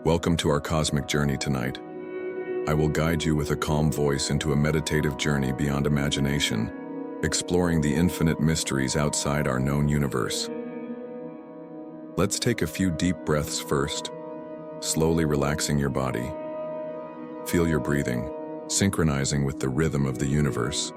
Welcome to our cosmic journey tonight. I will guide you with a calm voice into a meditative journey beyond imagination, exploring the infinite mysteries outside our known universe. Let's take a few deep breaths first, slowly relaxing your body. Feel your breathing, synchronizing with the rhythm of the universe.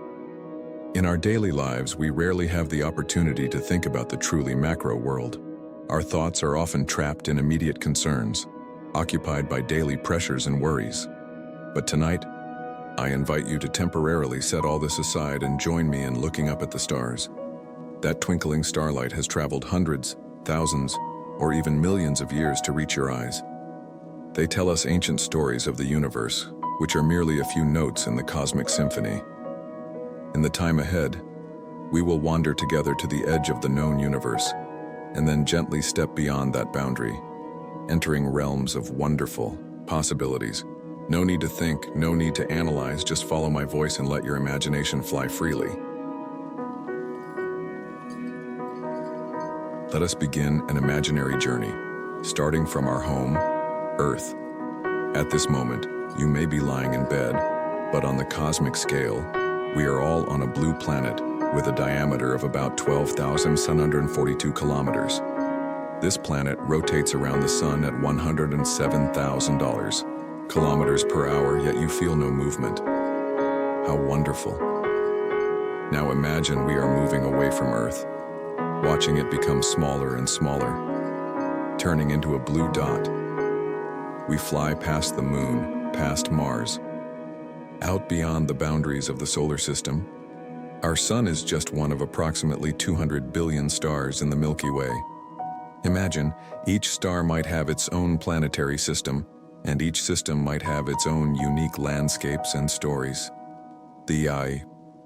In our daily lives, we rarely have the opportunity to think about the truly macro world. Our thoughts are often trapped in immediate concerns, occupied by daily pressures and worries. But tonight, I invite you to temporarily set all this aside and join me in looking up at the stars. That twinkling starlight has traveled hundreds, thousands, or even millions of years to reach your eyes. They tell us ancient stories of the universe, which are merely a few notes in the cosmic symphony. In the time ahead, we will wander together to the edge of the known universe, and then gently step beyond that boundary, entering realms of wonderful possibilities. No need to think, no need to analyze, just follow my voice and let your imagination fly freely. Let us begin an imaginary journey, starting from our home, Earth. At this moment, you may be lying in bed, but on the cosmic scale, we are all on a blue planet with a diameter of about 12,742 kilometers. This planet rotates around the sun at 107,000 kilometers per hour, yet you feel no movement. How wonderful. Now imagine we are moving away from Earth, watching it become smaller and smaller, turning into a blue dot. We fly past the moon, past Mars, out beyond the boundaries of the solar system. Our sun is just one of approximately 200 billion stars in the Milky Way. Imagine, each star might have its own planetary system, and each system might have its own unique landscapes and stories. The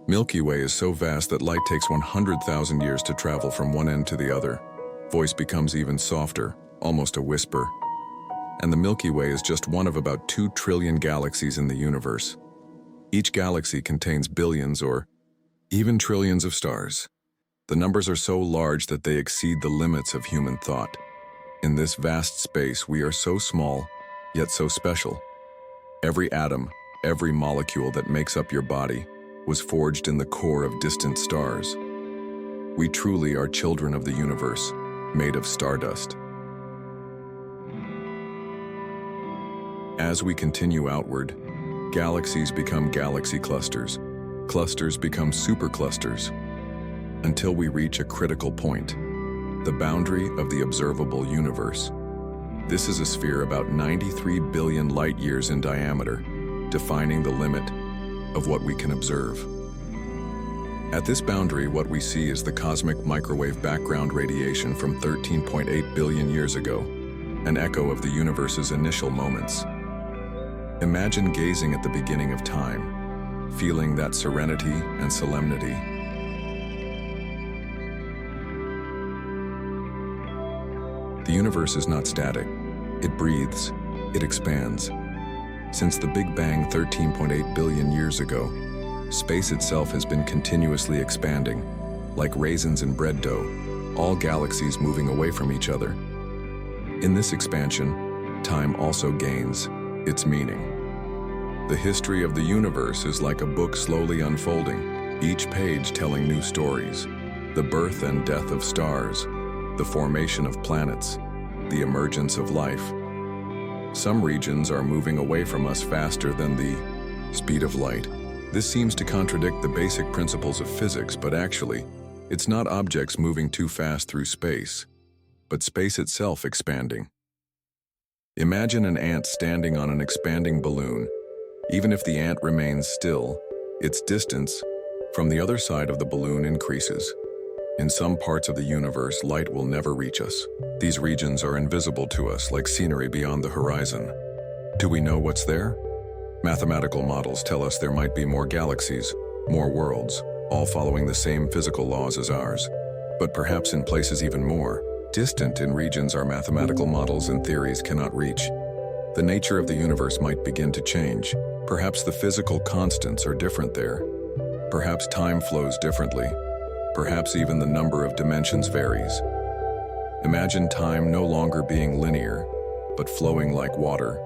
Milky Way is so vast that light takes 100,000 years to travel from one end to the other. Voice becomes even softer, almost a whisper. And the Milky Way is just one of about 2 trillion galaxies in the universe. Each galaxy contains billions or even trillions of stars. The numbers are so large that they exceed the limits of human thought. In this vast space, we are so small, yet so special. Every atom, every molecule that makes up your body was forged in the core of distant stars. We truly are children of the universe, made of stardust. As we continue outward, galaxies become galaxy clusters. Clusters become superclusters, until we reach a critical point, the boundary of the observable universe. This is a sphere about 93 billion light years in diameter, defining the limit of what we can observe. At this boundary, what we see is the cosmic microwave background radiation from 13.8 billion years ago, an echo of the universe's initial moments. Imagine gazing at the beginning of time, feeling that serenity and solemnity. The universe is not static. It breathes, it expands. Since the Big Bang 13.8 billion years ago, space itself has been continuously expanding, like raisins in bread dough, all galaxies moving away from each other. In this expansion, time also gains its meaning. The history of the universe is like a book slowly unfolding, each page telling new stories. The birth and death of stars, the formation of planets, the emergence of life. Some regions are moving away from us faster than the speed of light. This seems to contradict the basic principles of physics, but actually, it's not objects moving too fast through space, but space itself expanding. Imagine an ant standing on an expanding balloon. Even if the ant remains still, its distance from the other side of the balloon increases. In some parts of the universe, light will never reach us. These regions are invisible to us, like scenery beyond the horizon. Do we know what's there? Mathematical models tell us there might be more galaxies, more worlds, all following the same physical laws as ours. But perhaps in places even more distant in regions our mathematical models and theories cannot reach. The nature of the universe might begin to change. Perhaps the physical constants are different there. Perhaps time flows differently. Perhaps even the number of dimensions varies. Imagine time no longer being linear, but flowing like water,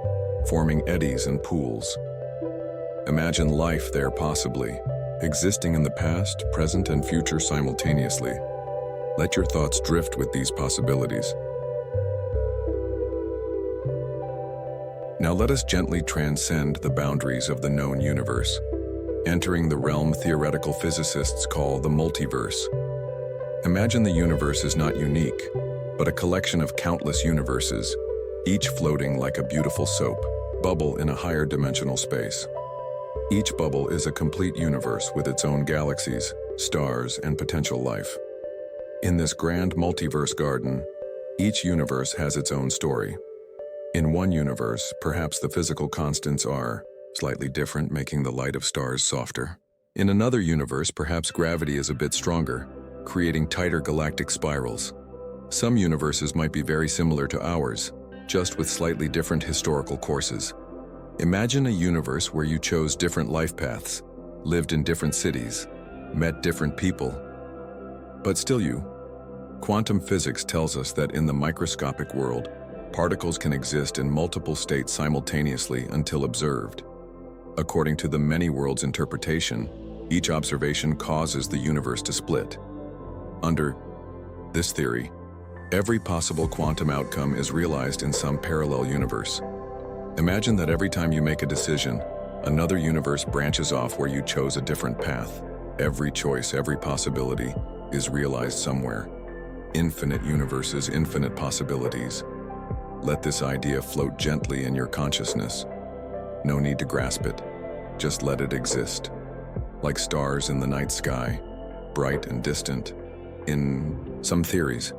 forming eddies and pools. Imagine life there possibly, existing in the past, present, and future simultaneously. Let your thoughts drift with these possibilities. Now let us gently transcend the boundaries of the known universe, entering the realm theoretical physicists call the multiverse. Imagine the universe is not unique, but a collection of countless universes, each floating like a beautiful soap bubble in a higher dimensional space. Each bubble is a complete universe with its own galaxies, stars, and potential life. In this grand multiverse garden, each universe has its own story. In one universe, perhaps the physical constants are slightly different, making the light of stars softer. In another universe, perhaps gravity is a bit stronger, creating tighter galactic spirals. Some universes might be very similar to ours, just with slightly different historical courses. Imagine a universe where you chose different life paths, lived in different cities, met different people, but still you. Quantum physics tells us that in the microscopic world, particles can exist in multiple states simultaneously until observed. According to the many worlds interpretation, each observation causes the universe to split. Under this theory, every possible quantum outcome is realized in some parallel universe. Imagine that every time you make a decision, another universe branches off where you chose a different path. Every choice, every possibility is realized somewhere. Infinite universes, infinite possibilities. Let this idea float gently in your consciousness. No need to grasp it. Just let it exist. Like stars in the night sky, bright and distant. In some theories,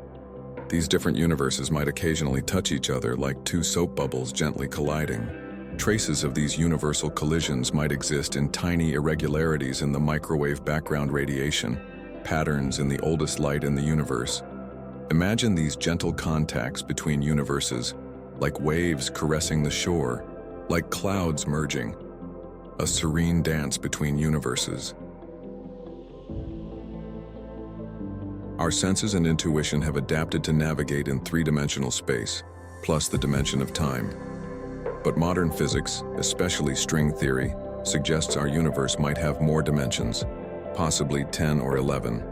these different universes might occasionally touch each other like two soap bubbles gently colliding. Traces of these universal collisions might exist in tiny irregularities in the microwave background radiation, patterns in the oldest light in the universe. Imagine these gentle contacts between universes, like waves caressing the shore, like clouds merging, a serene dance between universes. Our senses and intuition have adapted to navigate in three-dimensional space, plus the dimension of time. But modern physics, especially string theory, suggests our universe might have more dimensions, possibly 10 or 11.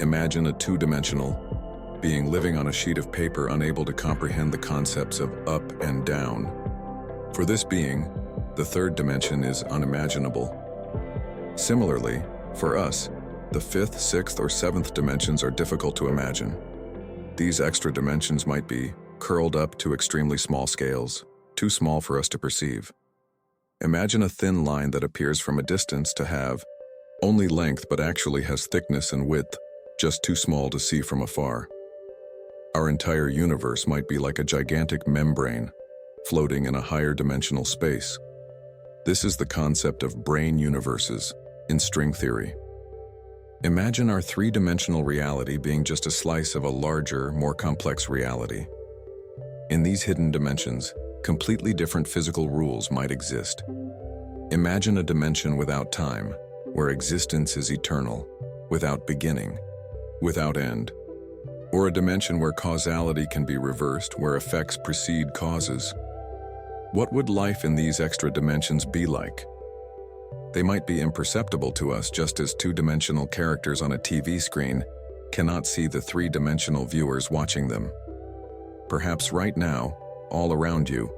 Imagine a two-dimensional being living on a sheet of paper unable to comprehend the concepts of up and down. For this being, the third dimension is unimaginable. Similarly, for us, the fifth, sixth, or seventh dimensions are difficult to imagine. These extra dimensions might be curled up to extremely small scales, too small for us to perceive. Imagine a thin line that appears from a distance to have only length but actually has thickness and width, just too small to see from afar. Our entire universe might be like a gigantic membrane, floating in a higher dimensional space. This is the concept of brain universes in string theory. Imagine our three-dimensional reality being just a slice of a larger, more complex reality. In these hidden dimensions, completely different physical rules might exist. Imagine a dimension without time, where existence is eternal, without beginning, without end. Or a dimension where causality can be reversed, where effects precede causes. What would life in these extra dimensions be like? They might be imperceptible to us, just as two-dimensional characters on a TV screen cannot see the three-dimensional viewers watching them. Perhaps right now, all around you,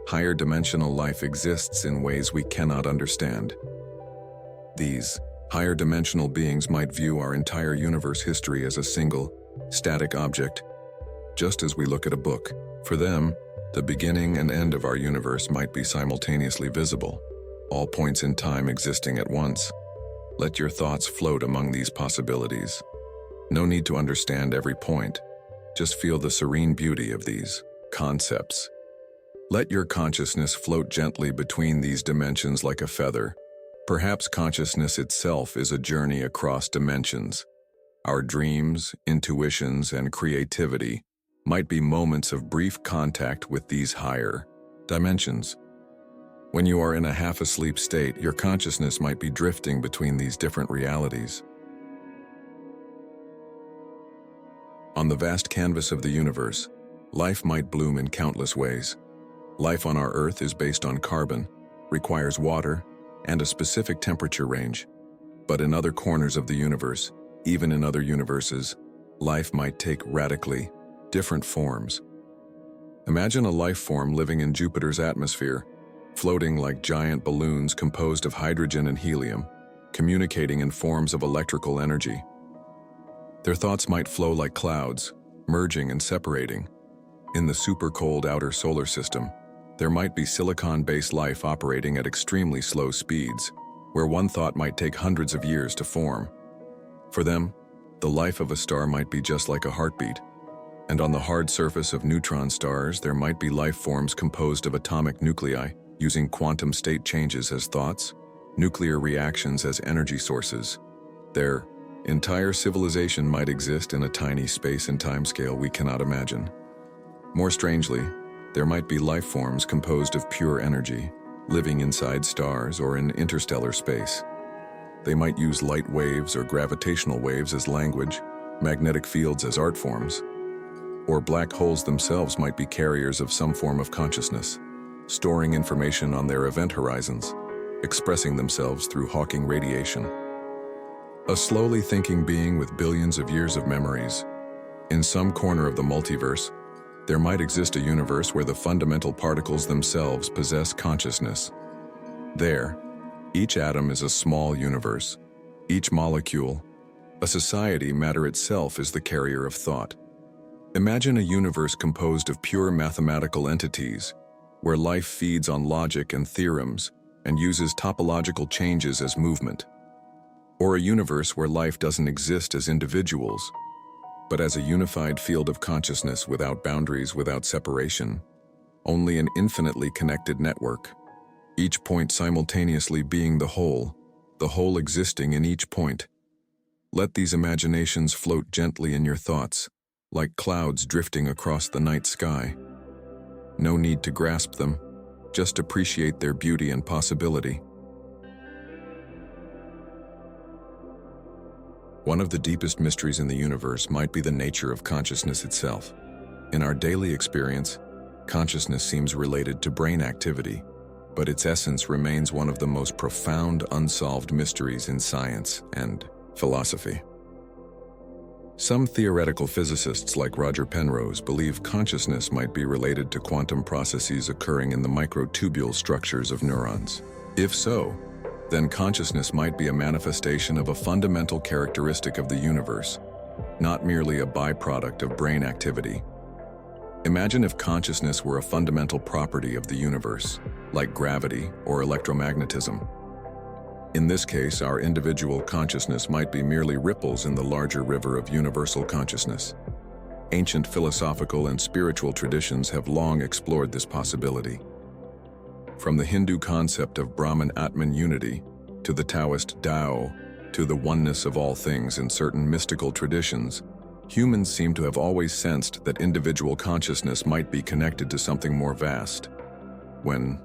higher dimensional life exists in ways we cannot understand. These higher dimensional beings might view our entire universe history as a single, static object, just as we look at a book. For them, the beginning and end of our universe might be simultaneously visible, all points in time existing at once. Let your thoughts float among these possibilities. No need to understand every point. Just feel the serene beauty of these concepts. Let your consciousness float gently between these dimensions like a feather. Perhaps consciousness itself is a journey across dimensions. Our dreams, intuitions, and creativity might be moments of brief contact with these higher dimensions. When you are in a half-asleep state, your consciousness might be drifting between these different realities. On the vast canvas of the universe, life might bloom in countless ways. Life on our Earth is based on carbon, requires water, and a specific temperature range. But in other corners of the universe, even in other universes, life might take radically different forms. Imagine a life form living in Jupiter's atmosphere, floating like giant balloons composed of hydrogen and helium, communicating in forms of electrical energy. Their thoughts might flow like clouds, merging and separating. In the super-cold outer solar system, there might be silicon-based life operating at extremely slow speeds, where one thought might take hundreds of years to form. For them, the life of a star might be just like a heartbeat, and on the hard surface of neutron stars there might be life forms composed of atomic nuclei, using quantum state changes as thoughts, nuclear reactions as energy sources. Their entire civilization might exist in a tiny space and time scale we cannot imagine. More strangely, there might be life forms composed of pure energy, living inside stars or in interstellar space. They might use light waves or gravitational waves as language, magnetic fields as art forms, or black holes themselves might be carriers of some form of consciousness, storing information on their event horizons, expressing themselves through Hawking radiation. A slowly thinking being with billions of years of memories. In some corner of the multiverse, there might exist a universe where the fundamental particles themselves possess consciousness. There, each atom is a small universe, each molecule, a society. Matter itself is the carrier of thought. Imagine a universe composed of pure mathematical entities, where life feeds on logic and theorems and uses topological changes as movement. Or a universe where life doesn't exist as individuals, but as a unified field of consciousness without boundaries, without separation, only an infinitely connected network, each point simultaneously being the whole existing in each point. Let these imaginations float gently in your thoughts, like clouds drifting across the night sky. No need to grasp them, just appreciate their beauty and possibility. One of the deepest mysteries in the universe might be the nature of consciousness itself. In our daily experience, consciousness seems related to brain activity, but its essence remains one of the most profound unsolved mysteries in science and philosophy. Some theoretical physicists like Roger Penrose believe consciousness might be related to quantum processes occurring in the microtubule structures of neurons. If so, then consciousness might be a manifestation of a fundamental characteristic of the universe, not merely a byproduct of brain activity. Imagine if consciousness were a fundamental property of the universe, like gravity or electromagnetism. In this case, our individual consciousness might be merely ripples in the larger river of universal consciousness. Ancient philosophical and spiritual traditions have long explored this possibility. From the Hindu concept of Brahman-Atman unity, to the Taoist Tao, to the oneness of all things in certain mystical traditions, humans seem to have always sensed that individual consciousness might be connected to something more vast. When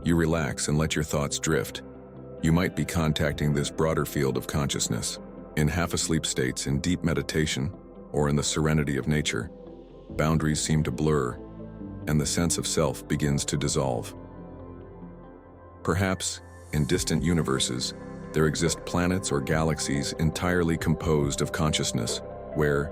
you relax and let your thoughts drift, you might be contacting this broader field of consciousness. In half-asleep states, in deep meditation, or in the serenity of nature, boundaries seem to blur, and the sense of self begins to dissolve. Perhaps, in distant universes, there exist planets or galaxies entirely composed of consciousness, where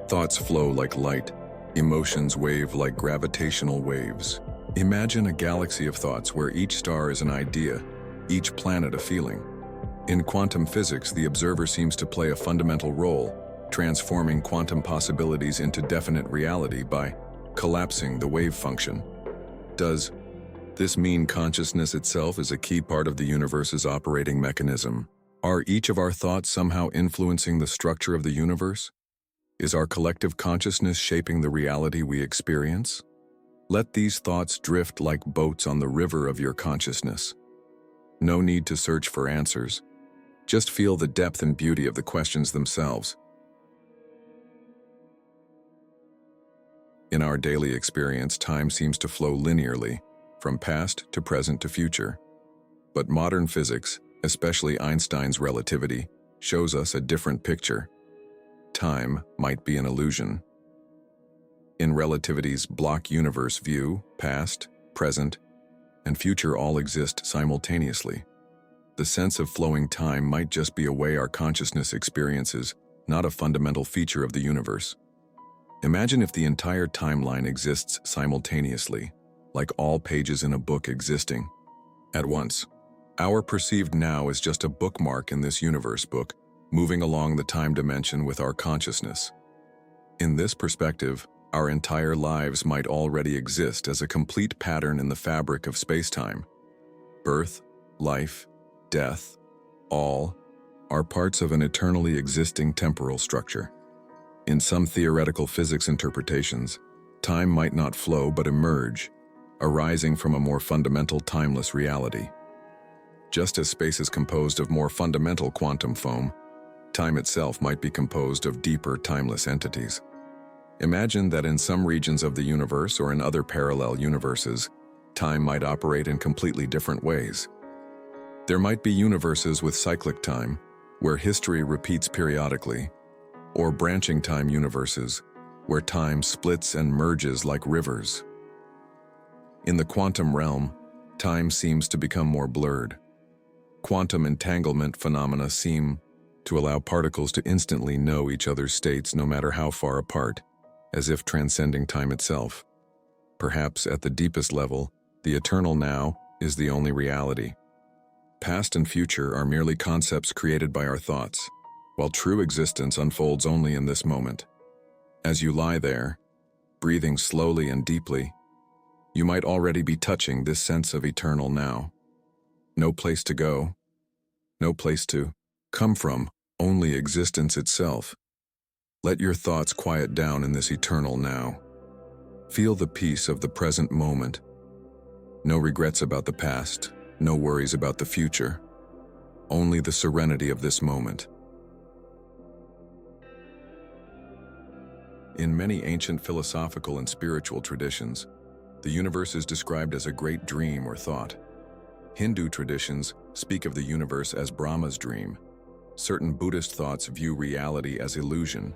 thoughts flow like light, emotions wave like gravitational waves. Imagine a galaxy of thoughts where each star is an idea, each planet a feeling. In quantum physics, the observer seems to play a fundamental role, transforming quantum possibilities into definite reality by collapsing the wave function. Does this mean consciousness itself is a key part of the universe's operating mechanism? Are each of our thoughts somehow influencing the structure of the universe? Is our collective consciousness shaping the reality we experience? Let these thoughts drift like boats on the river of your consciousness. No need to search for answers. Just feel the depth and beauty of the questions themselves. In our daily experience, time seems to flow linearly, from past to present to future. But modern physics, especially Einstein's relativity, shows us a different picture. Time might be an illusion. In relativity's block universe view, past, present, and future all exist simultaneously. The sense of flowing time might just be a way our consciousness experiences, not a fundamental feature of the universe. Imagine if the entire timeline exists simultaneously, like all pages in a book existing at once. Our perceived now is just a bookmark in this universe book, moving along the time dimension with our consciousness. In this perspective, our entire lives might already exist as a complete pattern in the fabric of space-time. Birth, life, death, all are parts of an eternally existing temporal structure. In some theoretical physics interpretations, time might not flow but emerge, arising from a more fundamental timeless reality. Just as space is composed of more fundamental quantum foam, time itself might be composed of deeper timeless entities. Imagine that in some regions of the universe or in other parallel universes, time might operate in completely different ways. There might be universes with cyclic time, where history repeats periodically, or branching time universes, where time splits and merges like rivers. In the quantum realm, time seems to become more blurred. Quantum entanglement phenomena seem to allow particles to instantly know each other's states no matter how far apart, as if transcending time itself. Perhaps at the deepest level, the eternal now is the only reality. Past and future are merely concepts created by our thoughts, while true existence unfolds only in this moment. As you lie there, breathing slowly and deeply, you might already be touching this sense of eternal now. No place to go, no place to come from, only existence itself. Let your thoughts quiet down in this eternal now. Feel the peace of the present moment. No regrets about the past, no worries about the future. Only the serenity of this moment. In many ancient philosophical and spiritual traditions, the universe is described as a great dream or thought. Hindu traditions speak of the universe as Brahma's dream. Certain Buddhist thoughts view reality as illusion.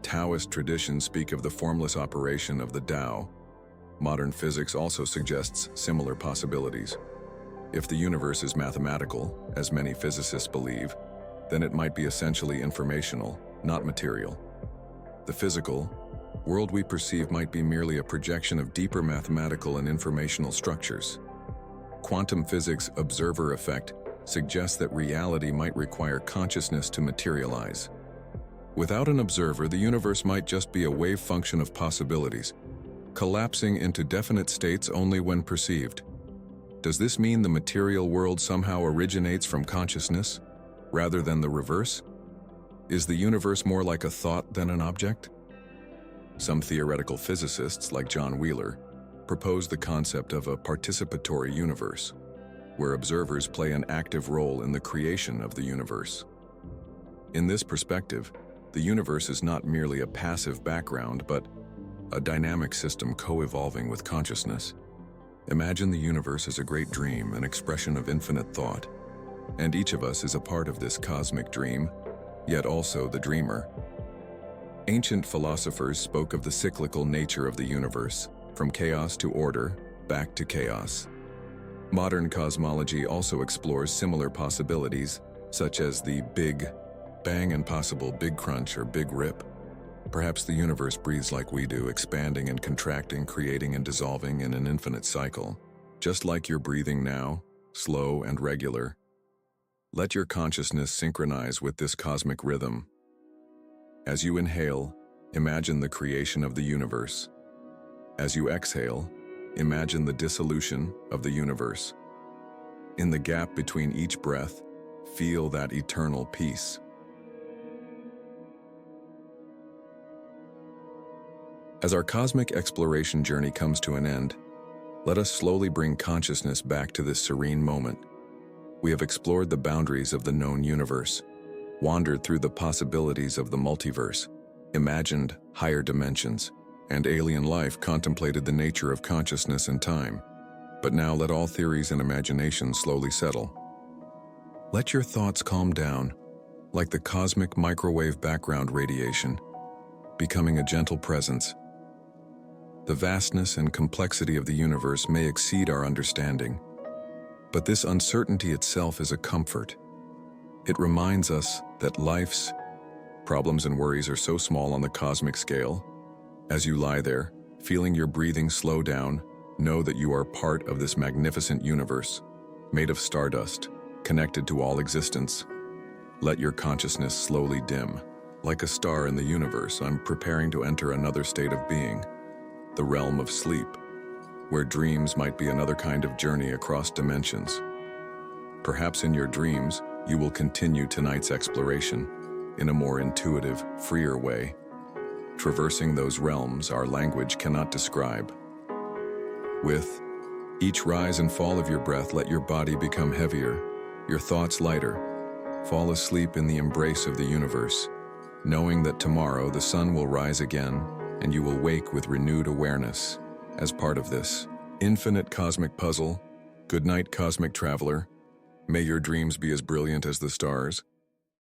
Taoist traditions speak of the formless operation of the Tao. Modern physics also suggests similar possibilities. If the universe is mathematical, as many physicists believe, then it might be essentially informational, not material. The physical world we perceive might be merely a projection of deeper mathematical and informational structures. Quantum physics' observer effect suggests that reality might require consciousness to materialize. Without an observer, the universe might just be a wave function of possibilities, collapsing into definite states only when perceived. Does this mean the material world somehow originates from consciousness, rather than the reverse? Is the universe more like a thought than an object? Some theoretical physicists, like John Wheeler, propose the concept of a participatory universe, where observers play an active role in the creation of the universe. In this perspective, the universe is not merely a passive background, but a dynamic system co-evolving with consciousness. Imagine the universe as a great dream, an expression of infinite thought, and each of us is a part of this cosmic dream, yet also the dreamer. Ancient philosophers spoke of the cyclical nature of the universe, from chaos to order, back to chaos. Modern cosmology also explores similar possibilities, such as the Big Bang and possible Big Crunch or Big Rip. Perhaps the universe breathes like we do, expanding and contracting, creating and dissolving in an infinite cycle. Just like you're breathing now, slow and regular. Let your consciousness synchronize with this cosmic rhythm. As you inhale, imagine the creation of the universe. As you exhale, imagine the dissolution of the universe. In the gap between each breath, feel that eternal peace. As our cosmic exploration journey comes to an end, let us slowly bring consciousness back to this serene moment. We have explored the boundaries of the known universe, wandered through the possibilities of the multiverse, imagined higher dimensions, and alien life, contemplated the nature of consciousness and time. But now let all theories and imagination slowly settle. Let your thoughts calm down, like the cosmic microwave background radiation, becoming a gentle presence. The vastness and complexity of the universe may exceed our understanding, but this uncertainty itself is a comfort. It reminds us that life's problems and worries are so small on the cosmic scale. As you lie there, feeling your breathing slow down, know that you are part of this magnificent universe, made of stardust, connected to all existence. Let your consciousness slowly dim. Like a star in the universe, I'm preparing to enter another state of being, the realm of sleep, where dreams might be another kind of journey across dimensions. Perhaps in your dreams, you will continue tonight's exploration in a more intuitive, freer way, traversing those realms our language cannot describe. With each rise and fall of your breath, let your body become heavier, your thoughts lighter. Fall asleep in the embrace of the universe, knowing that tomorrow the sun will rise again and you will wake with renewed awareness as part of this infinite cosmic puzzle. Good night, cosmic traveler. May your dreams be as brilliant as the stars,